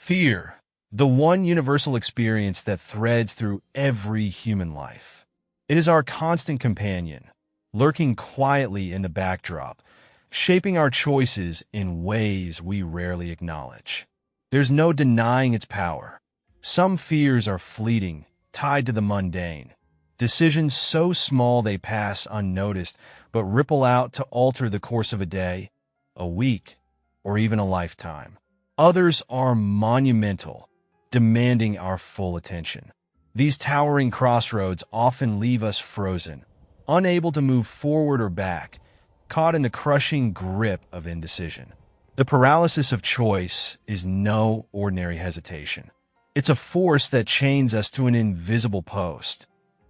Fear, the one universal experience that threads through every human life. It is our constant companion, lurking quietly in the backdrop, shaping our choices in ways we rarely acknowledge. There's no denying its power. Some fears are fleeting, tied to the mundane. Decisions so small they pass unnoticed, but ripple out to alter the course of a day, a week, or even a lifetime. Others are monumental, demanding our full attention. These towering crossroads often leave us frozen, unable to move forward or back, caught in the crushing grip of indecision. The paralysis of choice is no ordinary hesitation. It's a force that chains us to an invisible post,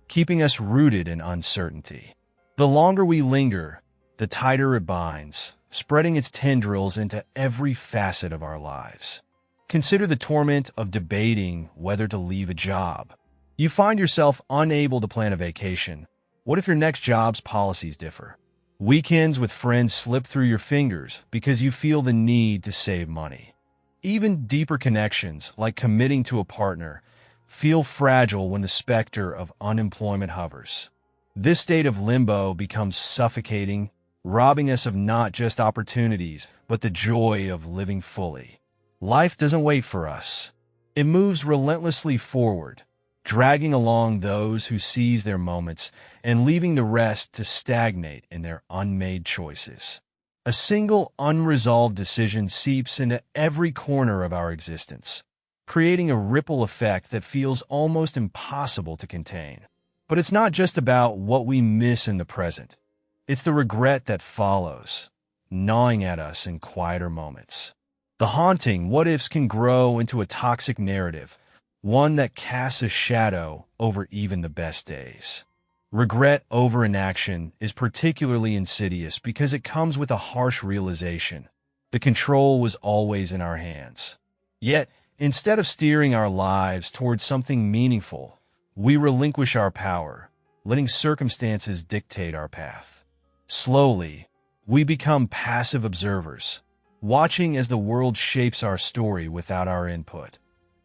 keeping us rooted in uncertainty. The longer we linger, the tighter it binds, spreading its tendrils into every facet of our lives. Consider the torment of debating whether to leave a job. You find yourself unable to plan a vacation. What if your next job's policies differ? Weekends with friends slip through your fingers because you feel the need to save money. Even deeper connections, like committing to a partner, feel fragile when the specter of unemployment hovers. This state of limbo becomes suffocating, robbing us of not just opportunities, but the joy of living fully. Life doesn't wait for us. It moves relentlessly forward, dragging along those who seize their moments and leaving the rest to stagnate in their unmade choices. A single unresolved decision seeps into every corner of our existence, creating a ripple effect that feels almost impossible to contain. But it's not just about what we miss in the present. It's the regret that follows, gnawing at us in quieter moments. The haunting what-ifs can grow into a toxic narrative, one that casts a shadow over even the best days. Regret over inaction is particularly insidious because it comes with a harsh realization. The control was always in our hands. Yet, instead of steering our lives towards something meaningful, we relinquish our power, letting circumstances dictate our path. Slowly, we become passive observers, watching as the world shapes our story without our input.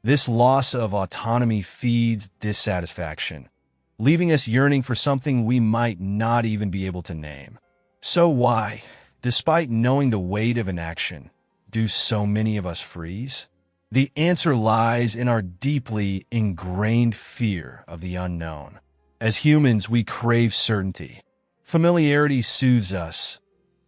This loss of autonomy feeds dissatisfaction, leaving us yearning for something we might not even be able to name. So why, despite knowing the weight of inaction, do so many of us freeze? The answer lies in our deeply ingrained fear of the unknown. As humans, we crave certainty. Familiarity soothes us,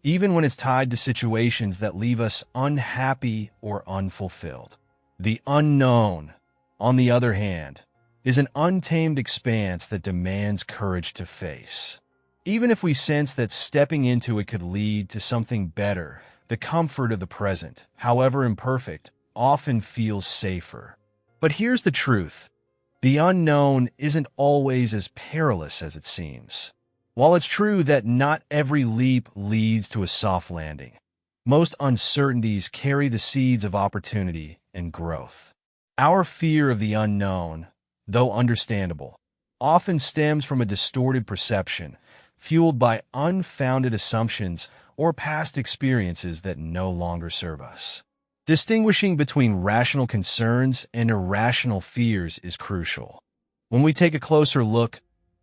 even when it's tied to situations that leave us unhappy or unfulfilled. The unknown, on the other hand, is an untamed expanse that demands courage to face. Even if we sense that stepping into it could lead to something better, the comfort of the present, however imperfect, often feels safer. But here's the truth. The unknown isn't always as perilous as it seems. While it's true that not every leap leads to a soft landing, most uncertainties carry the seeds of opportunity and growth. Our fear of the unknown, though understandable, often stems from a distorted perception, fueled by unfounded assumptions or past experiences that no longer serve us. Distinguishing between rational concerns and irrational fears is crucial. When we take a closer look,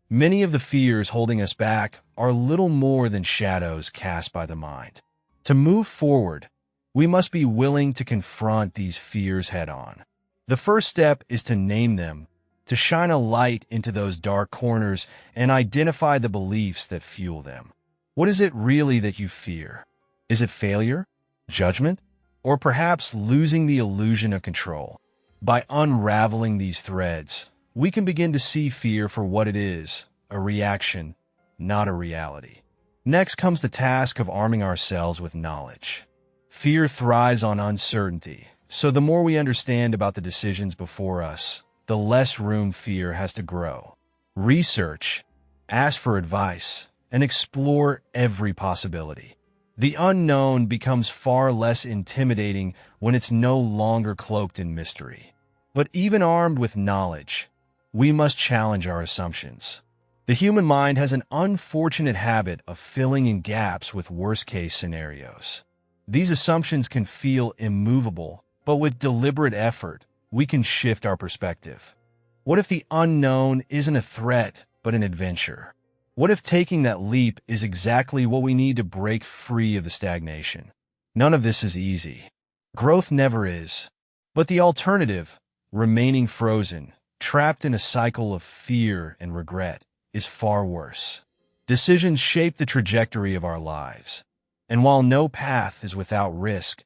many of the fears holding us back are little more than shadows cast by the mind. To move forward, we must be willing to confront these fears head-on. The first step is to name them, to shine a light into those dark corners and identify the beliefs that fuel them. What is it really that you fear? Is it failure, judgment, or perhaps losing the illusion of control? By unraveling these threads, we can begin to see fear for what it is, a reaction, not a reality. Next comes the task of arming ourselves with knowledge. Fear thrives on uncertainty, so the more we understand about the decisions before us, the less room fear has to grow. Research, ask for advice, and explore every possibility. The unknown becomes far less intimidating when it's no longer cloaked in mystery. But even armed with knowledge, we must challenge our assumptions. The human mind has an unfortunate habit of filling in gaps with worst-case scenarios. These assumptions can feel immovable, But with deliberate effort, we can shift our perspective. What if the unknown isn't a threat, but an adventure? What if taking that leap is exactly what we need to break free of the stagnation? None of this is easy. Growth never is. But the alternative, remaining frozen, trapped in a cycle of fear and regret, is far worse. Decisions shape the trajectory of our lives. And while no path is without risk,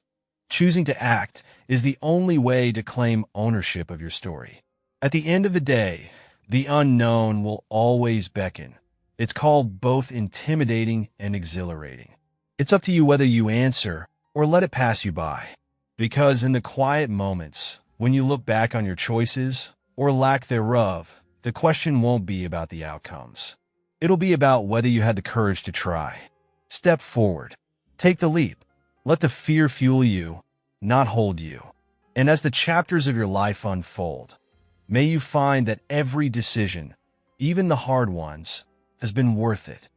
choosing to act is the only way to claim ownership of your story. At the end of the day, the unknown will always beckon. It's called both intimidating and exhilarating. It's up to you whether you answer or let it pass you by. Because in the quiet moments, when you look back on your choices or lack thereof, the question won't be about the outcomes. It'll be about whether you had the courage to try. Step forward. Take the leap. Let the fear fuel you, not hold you. And as the chapters of your life unfold, may you find that every decision, even the hard ones, has been worth it.